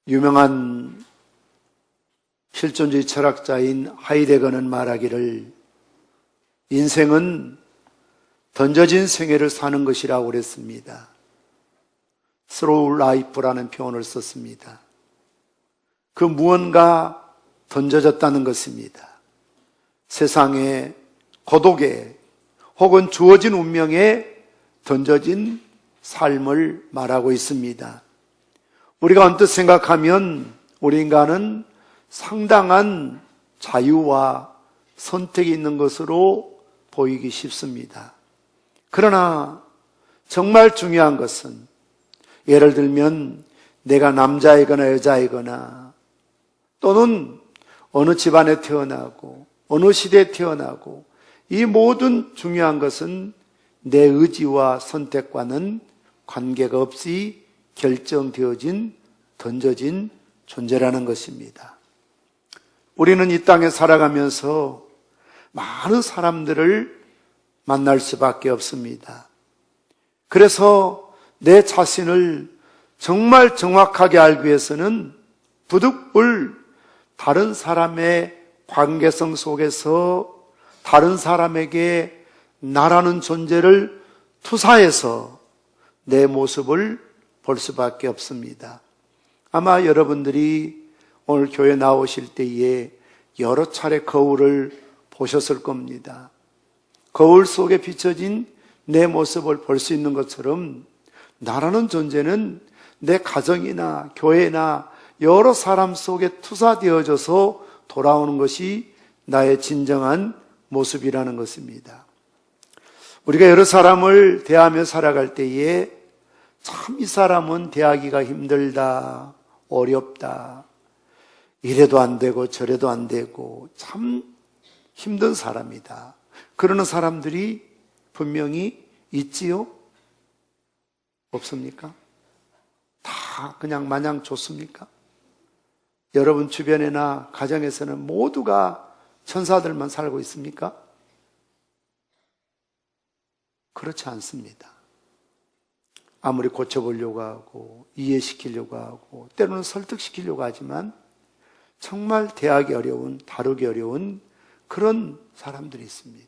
유명한 실존주의 철학자인 하이데거는 말하기를 인생은 던져진 생애를 사는 것이라고 그랬습니다. Throw life라는 표현을 썼습니다. 그 무언가 던져졌다는 것입니다. 세상에, 고독에, 혹은 주어진 운명에 던져진 삶을 말하고 있습니다. 우리가 언뜻 생각하면 우리 인간은 상당한 자유와 선택이 있는 것으로 보이기 쉽습니다. 그러나 정말 중요한 것은 예를 들면 내가 남자이거나 여자이거나 또는 어느 집안에 태어나고 어느 시대에 태어나고 이 모든 중요한 것은 내 의지와 선택과는 관계가 없이 결정되어진, 던져진 존재라는 것입니다. 우리는 이 땅에 살아가면서 많은 사람들을 만날 수밖에 없습니다. 그래서 내 자신을 정말 정확하게 알기 위해서는 부득불 다른 사람의 관계성 속에서 다른 사람에게 나라는 존재를 투사해서 내 모습을 볼 수밖에 없습니다. 아마 여러분들이 오늘 교회 나오실 때에 여러 차례 거울을 보셨을 겁니다. 거울 속에 비춰진 내 모습을 볼 수 있는 것처럼 나라는 존재는 내 가정이나 교회나 여러 사람 속에 투사되어져서 돌아오는 것이 나의 진정한 모습이라는 것입니다. 우리가 여러 사람을 대하며 살아갈 때에 참 이 사람은 대하기가 힘들다, 어렵다, 이래도 안 되고 저래도 안 되고 참 힘든 사람이다. 그러는 사람들이 분명히 있지요? 없습니까? 다 그냥 마냥 좋습니까? 여러분 주변이나 가정에서는 모두가 천사들만 살고 있습니까? 그렇지 않습니다. 아무리 고쳐보려고 하고 이해시키려고 하고 때로는 설득시키려고 하지만 정말 대하기 어려운, 다루기 어려운 그런 사람들이 있습니다.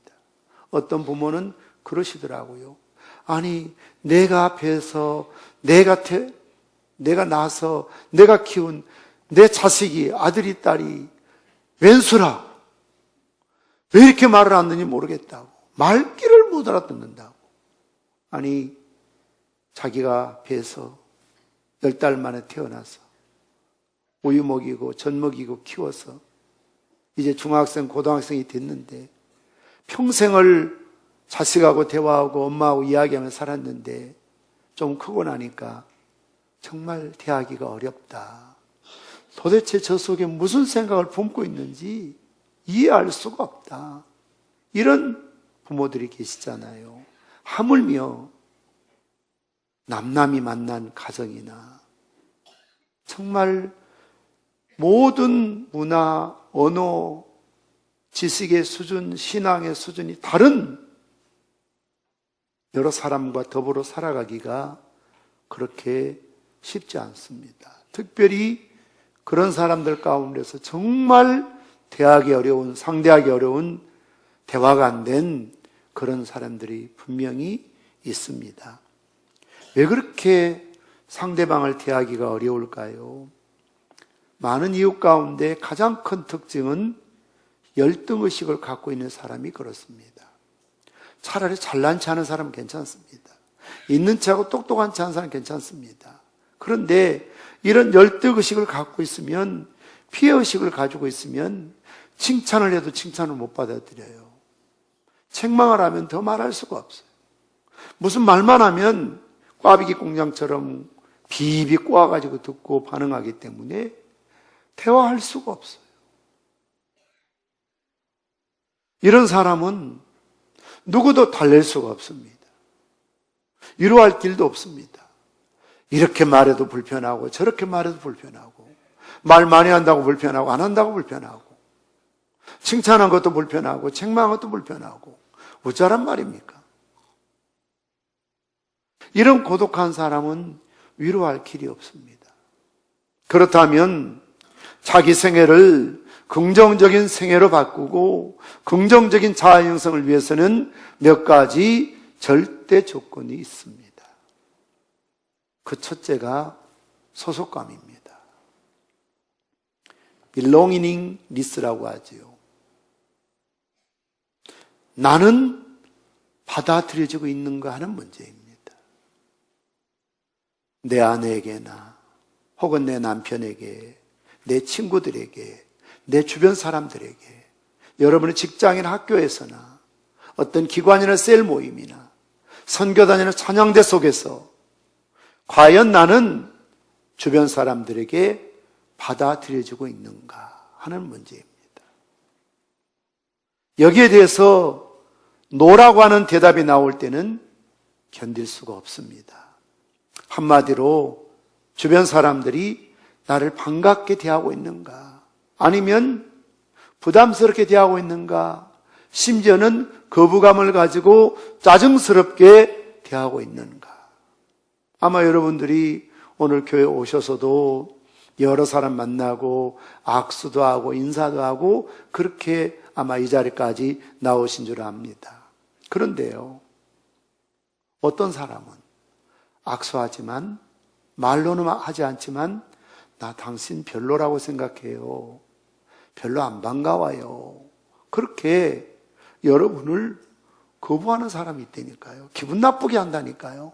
어떤 부모는 그러시더라고요. 아니, 내가 앞에서 내가 낳아서 내가 키운 내 자식이, 아들이 딸이 왼수라. 왜 이렇게 말을 안 듣는지 모르겠다고. 말귀를 못 알아듣는다고. 아니, 자기가 배에서 10달 만에 태어나서 우유 먹이고 젖 먹이고 키워서 이제 중학생, 고등학생이 됐는데 평생을 자식하고 대화하고 엄마하고 이야기하며 살았는데 좀 크고 나니까 정말 대하기가 어렵다. 도대체 저 속에 무슨 생각을 품고 있는지 이해할 수가 없다. 이런 부모들이 계시잖아요. 하물며 남남이 만난 가정이나 정말 모든 문화, 언어, 지식의 수준, 신앙의 수준이 다른 여러 사람과 더불어 살아가기가 그렇게 쉽지 않습니다. 특별히 그런 사람들 가운데서 정말 대하기 어려운, 상대하기 어려운 대화가 안 된 그런 사람들이 분명히 있습니다. 왜 그렇게 상대방을 대하기가 어려울까요? 많은 이유 가운데 가장 큰 특징은 열등의식을 갖고 있는 사람이 그렇습니다. 차라리 잘난 체 하는 사람은 괜찮습니다. 있는 체하고 똑똑한 체 하는 사람은 괜찮습니다. 그런데 이런 열등의식을 갖고 있으면, 피해의식을 가지고 있으면 칭찬을 해도 칭찬을 못 받아들여요. 책망을 하면 더 말할 수가 없어요. 무슨 말만 하면 꽈배기 공장처럼 비비 꼬아가지고 듣고 반응하기 때문에 대화할 수가 없어요. 이런 사람은 누구도 달랠 수가 없습니다. 위로할 길도 없습니다. 이렇게 말해도 불편하고 저렇게 말해도 불편하고 말 많이 한다고 불편하고 안 한다고 불편하고 칭찬한 것도 불편하고 책망한 것도 불편하고 어쩌란 말입니까? 이런 고독한 사람은 위로할 길이 없습니다. 그렇다면 자기 생애를 긍정적인 생애로 바꾸고 긍정적인 자아 형성을 위해서는 몇 가지 절대 조건이 있습니다. 그 첫째가 소속감입니다. belongingness라고 하지요. 나는 받아들여지고 있는가 하는 문제입니다. 내 아내에게나 혹은 내 남편에게, 내 친구들에게, 내 주변 사람들에게, 여러분의 직장이나 학교에서나 어떤 기관이나 셀 모임이나 선교단이나 찬양대 속에서 과연 나는 주변 사람들에게 받아들여지고 있는가 하는 문제입니다. 여기에 대해서 노라고 하는 대답이 나올 때는 견딜 수가 없습니다. 한마디로 주변 사람들이 나를 반갑게 대하고 있는가, 아니면 부담스럽게 대하고 있는가, 심지어는 거부감을 가지고 짜증스럽게 대하고 있는가. 아마 여러분들이 오늘 교회 오셔서도 여러 사람 만나고 악수도 하고 인사도 하고 그렇게 아마 이 자리까지 나오신 줄 압니다. 그런데요, 어떤 사람은 악수하지만, 말로는 하지 않지만, 나 당신 별로라고 생각해요. 별로 안 반가워요. 그렇게 여러분을 거부하는 사람이 있다니까요. 기분 나쁘게 한다니까요.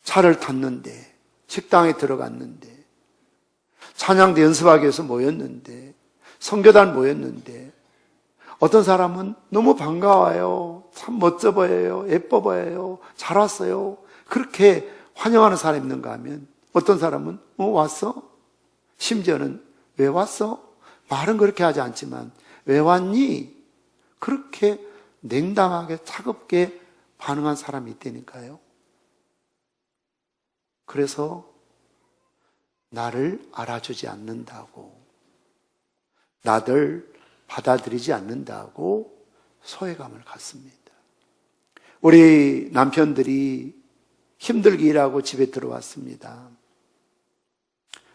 차를 탔는데, 식당에 들어갔는데, 찬양대 연습하기 위해서 모였는데, 선교단 모였는데, 어떤 사람은 너무 반가워요. 참 멋져 보여요. 예뻐 보여요. 잘 왔어요. 그렇게 환영하는 사람이 있는가 하면, 어떤 사람은 왔어? 심지어는 왜 왔어? 말은 그렇게 하지 않지만 왜 왔니? 그렇게 냉담하게 차갑게 반응한 사람이 있다니까요. 그래서 나를 알아주지 않는다고, 나를 받아들이지 않는다고 소외감을 갖습니다. 우리 남편들이 힘들게 일하고 집에 들어왔습니다.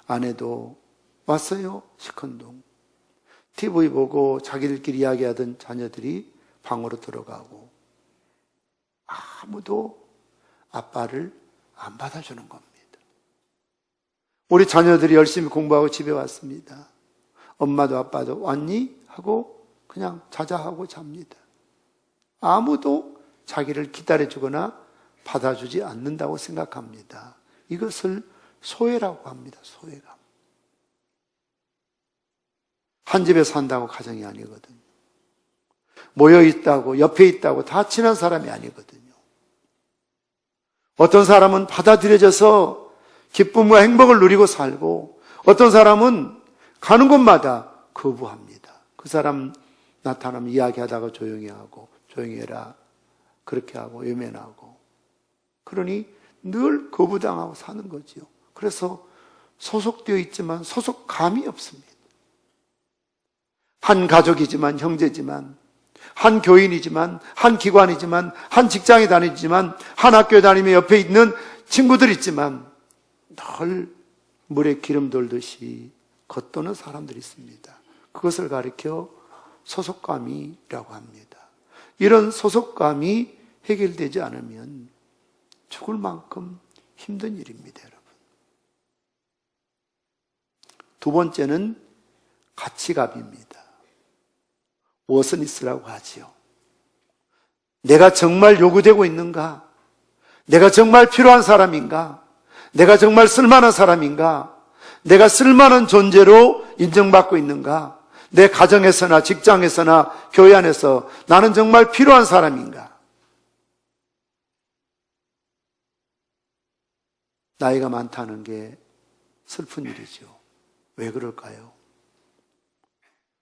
아내도 왔어요? 시큰둥. TV 보고 자기들끼리 이야기하던 자녀들이 방으로 들어가고 아무도 아빠를 안 받아주는 겁니다. 우리 자녀들이 열심히 공부하고 집에 왔습니다. 엄마도 아빠도 왔니? 하고 그냥 자자하고 잡니다. 아무도 자기를 기다려주거나 받아주지 않는다고 생각합니다. 이것을 소외라고 합니다. 소외감. 한 집에 산다고 가정이 아니거든요. 모여 있다고, 옆에 있다고 다 친한 사람이 아니거든요. 어떤 사람은 받아들여져서 기쁨과 행복을 누리고 살고, 어떤 사람은 가는 곳마다 거부합니다. 그 사람 나타나면 이야기하다가 조용히 하고, 조용히 해라, 그렇게 하고 외면하고, 그러니 늘 거부당하고 사는 거지요. 그래서 소속되어 있지만 소속감이 없습니다. 한 가족이지만, 형제지만, 한 교인이지만, 한 기관이지만, 한 직장에 다니지만, 한 학교에 다니며 옆에 있는 친구들 있지만 늘 물에 기름 돌듯이 겉도는 사람들이 있습니다. 그것을 가리켜 소속감이라고 합니다. 이런 소속감이 해결되지 않으면 죽을 만큼 힘든 일입니다, 여러분. 두 번째는 가치감입니다. 워스니스라고 하지요. 내가 정말 요구되고 있는가? 내가 정말 필요한 사람인가? 내가 정말 쓸만한 사람인가? 내가 쓸만한 존재로 인정받고 있는가? 내 가정에서나 직장에서나 교회 안에서 나는 정말 필요한 사람인가? 나이가 많다는 게 슬픈 일이죠. 왜 그럴까요?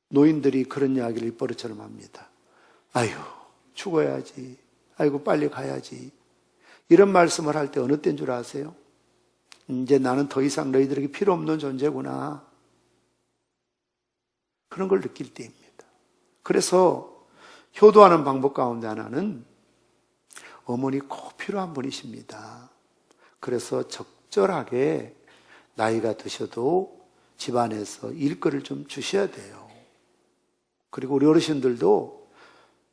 노인들이 그런 이야기를 입버릇처럼 합니다. 아유, 죽어야지. 아이고, 빨리 가야지. 이런 말씀을 할 때 어느 때인 줄 아세요? 이제 나는 더 이상 너희들에게 필요 없는 존재구나. 그런 걸 느낄 때입니다. 그래서 효도하는 방법 가운데 하나는 어머니 꼭 필요한 분이십니다. 그래서 적절하게 나이가 드셔도 집안에서 일거리를 좀 주셔야 돼요. 그리고 우리 어르신들도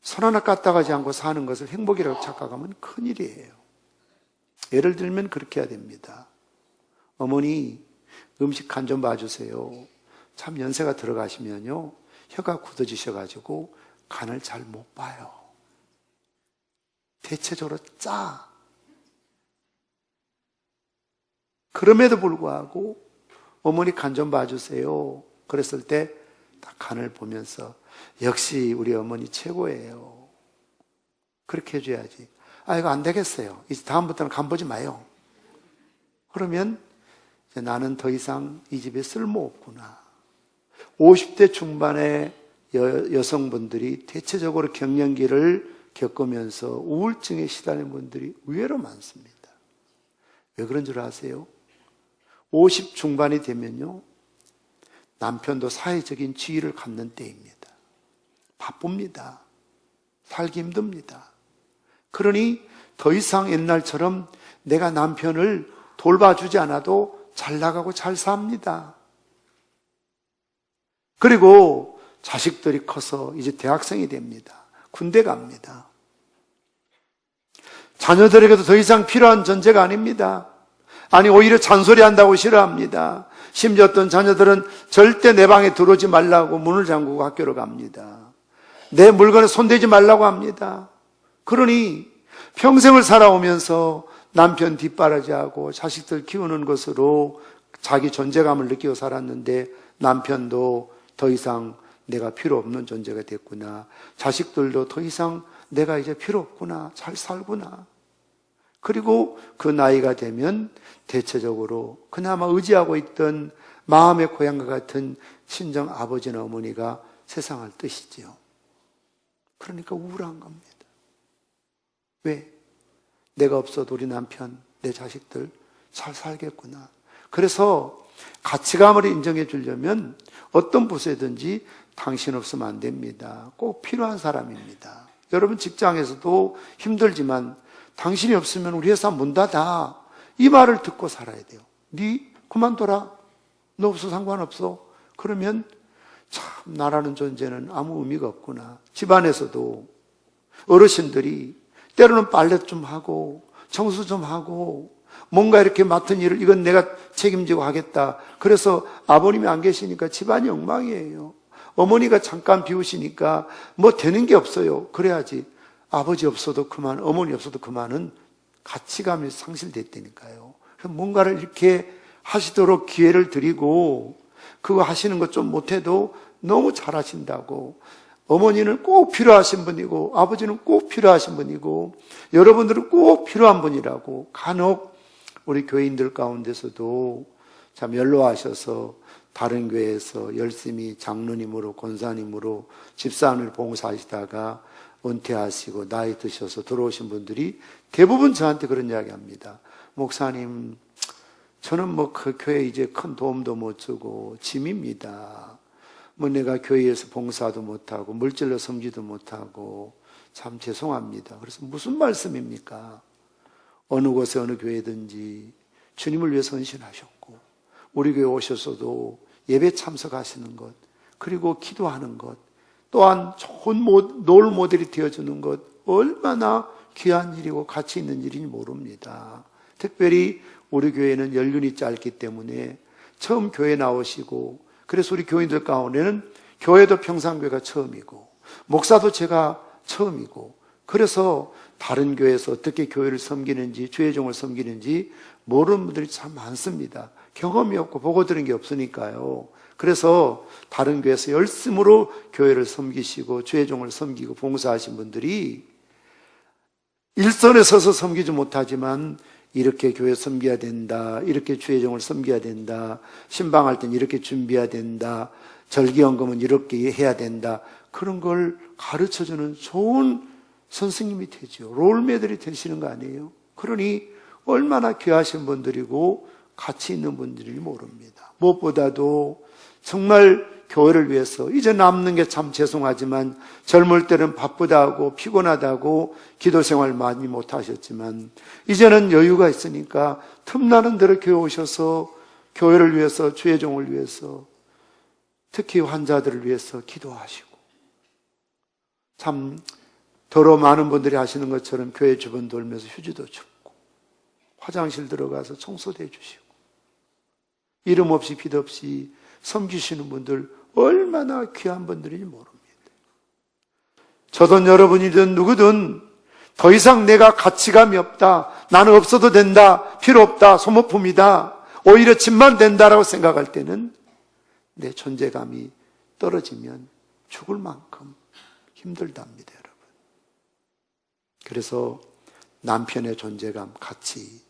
손 하나 까딱하지 않고 사는 것을 행복이라고 착각하면 큰일이에요. 예를 들면 그렇게 해야 됩니다. 어머니 음식 간 좀 봐주세요. 참 연세가 들어가시면요 혀가 굳어지셔가지고 간을 잘 못 봐요. 대체적으로 짜. 그럼에도 불구하고 어머니 간 좀 봐주세요. 그랬을 때 딱 간을 보면서 역시 우리 어머니 최고예요. 그렇게 해줘야지. 아, 이거 안 되겠어요. 이제 다음부터는 간 보지 마요. 그러면 이제 나는 더 이상 이 집에 쓸모없구나. 50대 중반의 여성분들이 대체적으로 갱년기를 겪으면서 우울증에 시달리는 분들이 의외로 많습니다. 왜 그런 줄 아세요? 50 중반이 되면요 남편도 사회적인 지위를 갖는 때입니다. 바쁩니다. 살기 힘듭니다. 그러니 더 이상 옛날처럼 내가 남편을 돌봐주지 않아도 잘 나가고 잘 삽니다. 그리고 자식들이 커서 이제 대학생이 됩니다. 군대 갑니다. 자녀들에게도 더 이상 필요한 존재가 아닙니다. 아니 오히려 잔소리한다고 싫어합니다. 심지어 어떤 자녀들은 절대 내 방에 들어오지 말라고 문을 잠그고 학교로 갑니다. 내 물건에 손대지 말라고 합니다. 그러니 평생을 살아오면서 남편 뒷바라지하고 자식들 키우는 것으로 자기 존재감을 느끼고 살았는데 남편도 더 이상 내가 필요 없는 존재가 됐구나. 자식들도 더 이상 내가 이제 필요 없구나. 잘 살구나. 그리고 그 나이가 되면 대체적으로 그나마 의지하고 있던 마음의 고향과 같은 친정 아버지나 어머니가 세상을 뜨시지요. 그러니까 우울한 겁니다. 왜? 내가 없어도 우리 남편, 내 자식들 잘 살겠구나. 그래서 가치감을 인정해 주려면 어떤 부서든지 당신 없으면 안 됩니다. 꼭 필요한 사람입니다. 여러분 직장에서도 힘들지만 당신이 없으면 우리 회사 문 닫아. 이 말을 듣고 살아야 돼요. 네 그만둬라. 너 없어 상관없어. 그러면 참 나라는 존재는 아무 의미가 없구나. 집안에서도 어르신들이 때로는 빨래 좀 하고 청소 좀 하고 뭔가 이렇게 맡은 일을 이건 내가 책임지고 하겠다. 그래서 아버님이 안 계시니까 집안이 엉망이에요. 어머니가 잠깐 비우시니까 뭐 되는 게 없어요. 그래야지. 아버지 없어도 그만, 어머니 없어도 그만은 가치감이 상실됐다니까요. 뭔가를 이렇게 하시도록 기회를 드리고 그거 하시는 것 좀 못해도 너무 잘하신다고. 어머니는 꼭 필요하신 분이고 아버지는 꼭 필요하신 분이고 여러분들은 꼭 필요한 분이라고. 간혹 우리 교인들 가운데서도 참 연로하셔서 다른 교회에서 열심히 장로님으로 권사님으로 집사님을 봉사하시다가 은퇴하시고 나이 드셔서 들어오신 분들이 대부분 저한테 그런 이야기 합니다. 목사님, 저는 뭐 그 교회 이제 큰 도움도 못 주고 짐입니다. 뭐 내가 교회에서 봉사도 못하고 물질로 섬기도 못하고 참 죄송합니다. 그래서 무슨 말씀입니까? 어느 곳에 어느 교회든지 주님을 위해서 헌신하셨고 우리 교회 오셔서도 예배 참석하시는 것 그리고 기도하는 것 또한 좋은 롤 모델이 되어주는 것 얼마나 귀한 일이고 가치 있는 일인지 모릅니다. 특별히 우리 교회는 연륜이 짧기 때문에 처음 교회 나오시고 그래서 우리 교인들 가운데는 교회도 평산교회가 처음이고 목사도 제가 처음이고 그래서 다른 교회에서 어떻게 교회를 섬기는지 주의 종을 섬기는지 모르는 분들이 참 많습니다. 경험이 없고 보고 들은 게 없으니까요. 그래서 다른 교회에서 열심으로 교회를 섬기시고 주의 종을 섬기고 봉사하신 분들이 일선에 서서 섬기지 못하지만 이렇게 교회 섬겨야 된다, 이렇게 주의 종을 섬겨야 된다, 신방할 땐 이렇게 준비해야 된다, 절기연금은 이렇게 해야 된다, 그런 걸 가르쳐주는 좋은 선생님이 되죠. 롤모델이 되시는 거 아니에요? 그러니 얼마나 귀하신 분들이고 가치 있는 분들인지 모릅니다. 무엇보다도 정말 교회를 위해서, 이제 남는 게 참 죄송하지만 젊을 때는 바쁘다고 피곤하다고 기도 생활 많이 못 하셨지만 이제는 여유가 있으니까 틈나는 대로 교회 오셔서 교회를 위해서, 주의 종을 위해서, 특히 환자들을 위해서 기도하시고, 참 더러 많은 분들이 하시는 것처럼 교회 주변 돌면서 휴지도 줍고 화장실 들어가서 청소도 해주시고, 이름 없이 빛 없이 섬기시는 분들 얼마나 귀한 분들인지 모릅니다. 저든 여러분이든 누구든 더 이상 내가 가치감이 없다, 나는 없어도 된다, 필요 없다, 소모품이다, 오히려 짐만 된다라고 생각할 때는 내 존재감이 떨어지면 죽을 만큼 힘들답니다, 여러분. 그래서 남편의 존재감, 가치,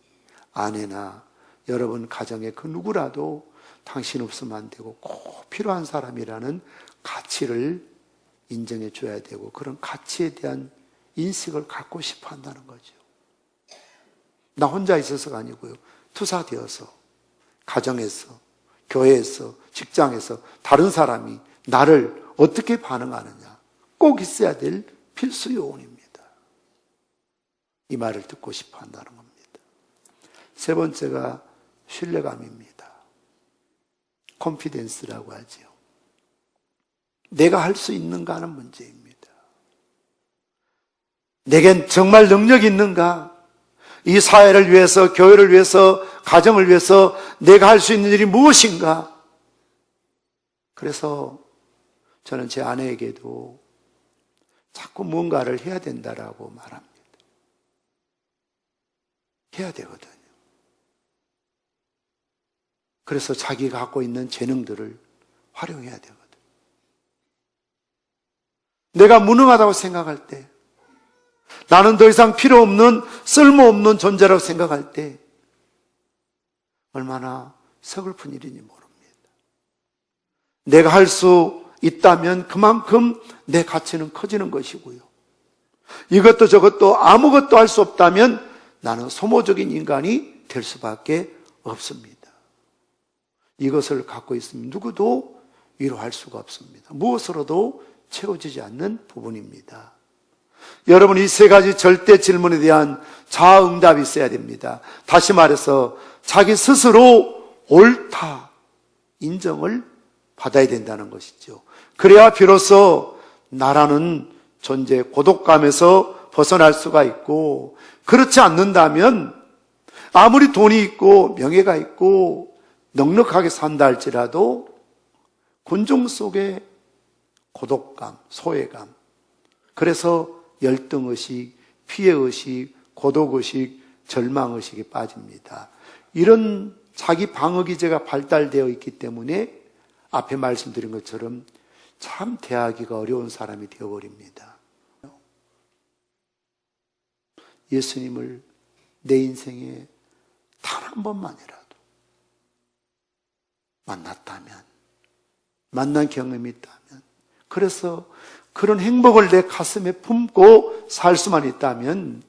아내나 여러분 가정의 그 누구라도 당신 없으면 안 되고 꼭 필요한 사람이라는 가치를 인정해 줘야 되고, 그런 가치에 대한 인식을 갖고 싶어 한다는 거죠. 나 혼자 있어서가 아니고요, 투사되어서 가정에서, 교회에서, 직장에서 다른 사람이 나를 어떻게 반응하느냐 꼭 있어야 될 필수 요원입니다. 이 말을 듣고 싶어 한다는 겁니다. 세 번째가 신뢰감입니다. 컨피던스라고 하지요. 내가 할 수 있는가 하는 문제입니다. 내겐 정말 능력이 있는가? 이 사회를 위해서, 교회를 위해서, 가정을 위해서 내가 할 수 있는 일이 무엇인가? 그래서 저는 제 아내에게도 자꾸 무언가를 해야 된다라고 말합니다. 해야 되거든요. 그래서 자기가 갖고 있는 재능들을 활용해야 되거든요. 내가 무능하다고 생각할 때, 나는 더 이상 필요 없는, 쓸모없는 존재라고 생각할 때 얼마나 서글픈 일인지 모릅니다. 내가 할 수 있다면 그만큼 내 가치는 커지는 것이고요, 이것도 저것도 아무것도 할 수 없다면 나는 소모적인 인간이 될 수밖에 없습니다. 이것을 갖고 있으면 누구도 위로할 수가 없습니다. 무엇으로도 채워지지 않는 부분입니다. 여러분, 이 세 가지 절대 질문에 대한 자아응답이 있어야 됩니다. 다시 말해서 자기 스스로 옳다 인정을 받아야 된다는 것이죠. 그래야 비로소 나라는 존재, 고독감에서 벗어날 수가 있고, 그렇지 않는다면 아무리 돈이 있고 명예가 있고 넉넉하게 산다 할지라도 군중 속에 고독감, 소외감, 그래서 열등의식, 피해의식, 고독의식, 절망의식에 빠집니다. 이런 자기 방어기제가 발달되어 있기 때문에 앞에 말씀드린 것처럼 참 대하기가 어려운 사람이 되어버립니다. 예수님을 내 인생에 단 한 번만이라도 만났다면, 만난 경험이 있다면, 그래서 그런 행복을 내 가슴에 품고 살 수만 있다면,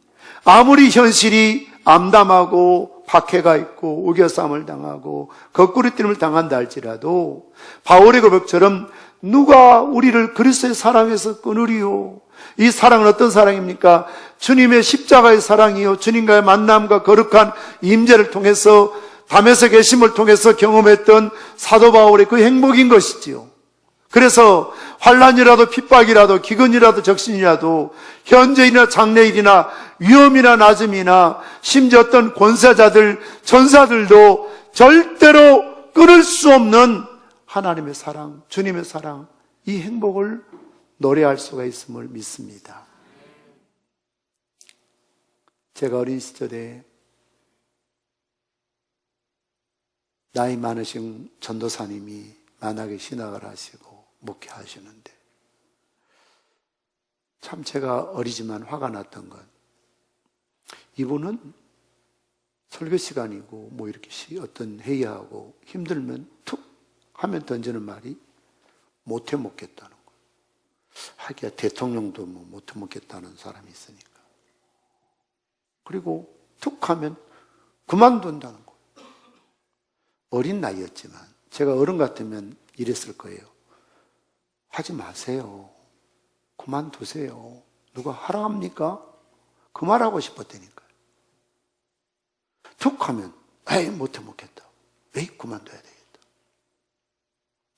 아무리 현실이 암담하고 박해가 있고 우겨싸움을 당하고 거꾸리짐을 당한다 할지라도 바울의 고백처럼 누가 우리를 그리스도의 사랑에서 끊으리요? 이 사랑은 어떤 사랑입니까? 주님의 십자가의 사랑이요, 주님과의 만남과 거룩한 임재를 통해서, 담에서 계심을 통해서 경험했던 사도 바울의 그 행복인 것이지요. 그래서 환난이라도 핍박이라도 기근이라도 적신이라도 현재일이나 장래일이나 위험이나 낮음이나 심지어 어떤 권세자들, 전사들도 절대로 끊을 수 없는 하나님의 사랑, 주님의 사랑, 이 행복을 노래할 수가 있음을 믿습니다. 제가 어린 시절에 나이 많으신 전도사님이 만하게 신학을 하시고 목회하시는데, 참 제가 어리지만 화가 났던 건, 이분은 설교 시간이고 뭐 이렇게 어떤 회의하고 힘들면 툭 하면 던지는 말이 못해 먹겠다는 거예요. 하기야 대통령도 뭐 못해 먹겠다는 사람이 있으니까. 그리고 툭 하면 그만둔다는 거예요. 어린 나이였지만 제가 어른 같으면 이랬을 거예요. 하지 마세요. 그만두세요. 누가 하라합니까? 그만하고 싶었다니까요. 툭 하면 에이 못해 먹겠다. 에이 그만둬야 되겠다.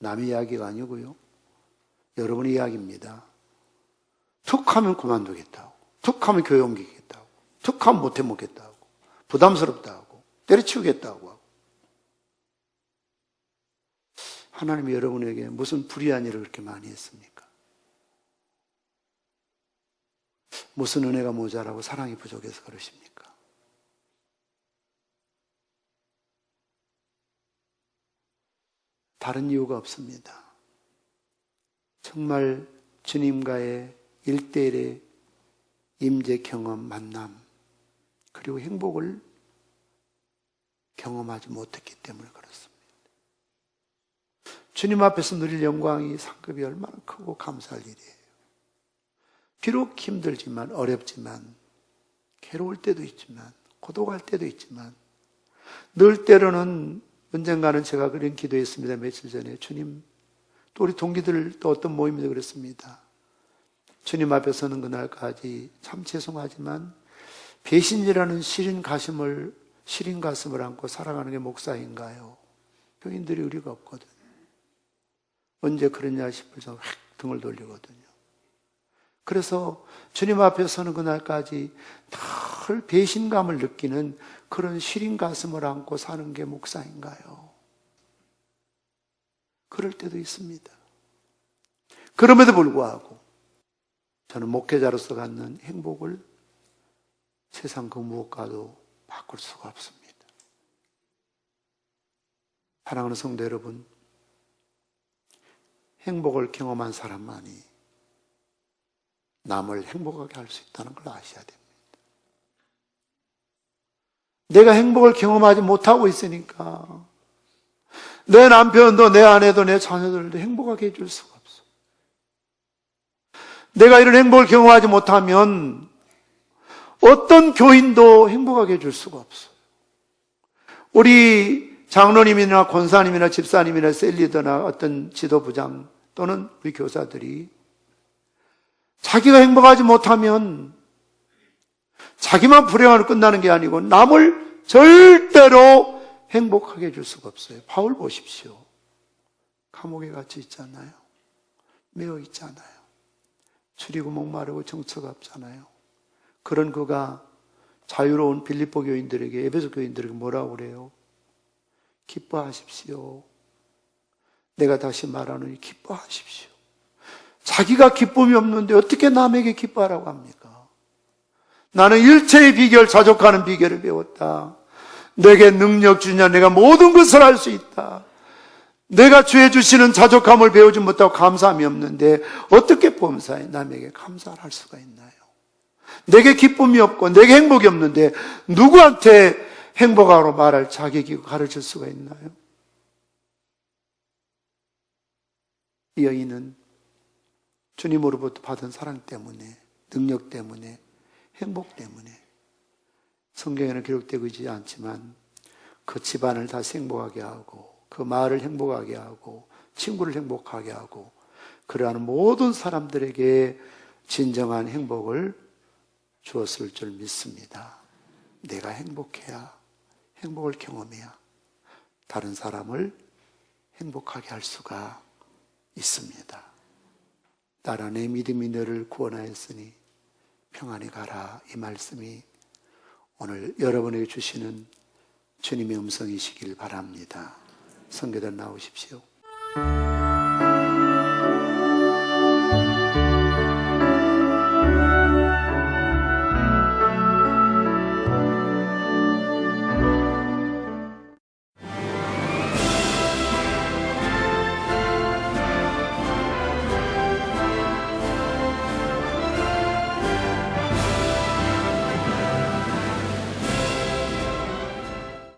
남의 이야기가 아니고요. 여러분의 이야기입니다. 툭 하면 그만두겠다고. 툭 하면 교회 옮기겠다고. 툭 하면 못해 먹겠다고. 부담스럽다고. 때려치우겠다고 하고. 하나님이 여러분에게 무슨 불의한 일을 그렇게 많이 했습니까? 무슨 은혜가 모자라고 사랑이 부족해서 그러십니까? 다른 이유가 없습니다. 정말 주님과의 1대1의 임재 경험, 만남, 그리고 행복을 경험하지 못했기 때문에 그렇습니다. 주님 앞에서 누릴 영광이 상급이 얼마나 크고 감사할 일이에요. 비록 힘들지만, 어렵지만, 괴로울 때도 있지만, 고독할 때도 있지만, 늘 때로는 언젠가는 제가 그런 기도했습니다. 며칠 전에. 주님, 또 우리 동기들 또 어떤 모임에도 그랬습니다. 주님 앞에 서는 그날까지 참 죄송하지만 배신이라는 시린 가슴을 안고 살아가는 게 목사인가요? 교인들이 의리가 없거든요. 언제 그러냐 싶을 정도로 휙 등을 돌리거든요. 그래서 주님 앞에 서는 그날까지 늘 배신감을 느끼는 그런 시린 가슴을 안고 사는 게 목사인가요? 그럴 때도 있습니다. 그럼에도 불구하고 저는 목회자로서 갖는 행복을 세상 그 무엇과도 바꿀 수가 없습니다. 사랑하는 성도 여러분, 행복을 경험한 사람만이 남을 행복하게 할 수 있다는 걸 아셔야 됩니다. 내가 행복을 경험하지 못하고 있으니까 내 남편도 내 아내도 내 자녀들도 행복하게 해줄 수가 없어. 내가 이런 행복을 경험하지 못하면 어떤 교인도 행복하게 해줄 수가 없어. 우리 장로님이나 권사님이나 집사님이나 셀리더나 어떤 지도부장 또는 우리 교사들이 자기가 행복하지 못하면 자기만 불행하로 끝나는 게 아니고 남을 절대로 행복하게 해줄 수가 없어요. 바울 보십시오. 감옥에 갇혀 있잖아요. 매어 있잖아요. 줄이고 목마르고 정처가 없잖아요. 그런 그가 자유로운 빌립보 교인들에게, 에베소 교인들에게 뭐라고 그래요? 기뻐하십시오. 내가 다시 말하노니 기뻐하십시오. 자기가 기쁨이 없는데 어떻게 남에게 기뻐하라고 합니까? 나는 일체의 비결, 자족하는 비결을 배웠다. 내게 능력 주냐, 내가 모든 것을 할 수 있다. 내가 주에 주시는 자족함을 배우지 못하고 감사함이 없는데 어떻게 범사에 남에게 감사를 할 수가 있나요? 내게 기쁨이 없고 내게 행복이 없는데 누구한테 행복하라고 말할 자격이고 가르칠 수가 있나요? 이 여인은 주님으로부터 받은 사랑 때문에, 능력 때문에, 행복 때문에 성경에는 기록되고 있지 않지만 그 집안을 다 행복하게 하고 그 마을을 행복하게 하고 친구를 행복하게 하고 그러한 모든 사람들에게 진정한 행복을 주었을 줄 믿습니다. 내가 행복해야, 행복을 경험해야 다른 사람을 행복하게 할 수가 있습니다. 따라 내 믿음이 너를 구원하였으니 평안히 가라. 이 말씀이 오늘 여러분에게 주시는 주님의 음성이시길 바랍니다. 성교단 나오십시오.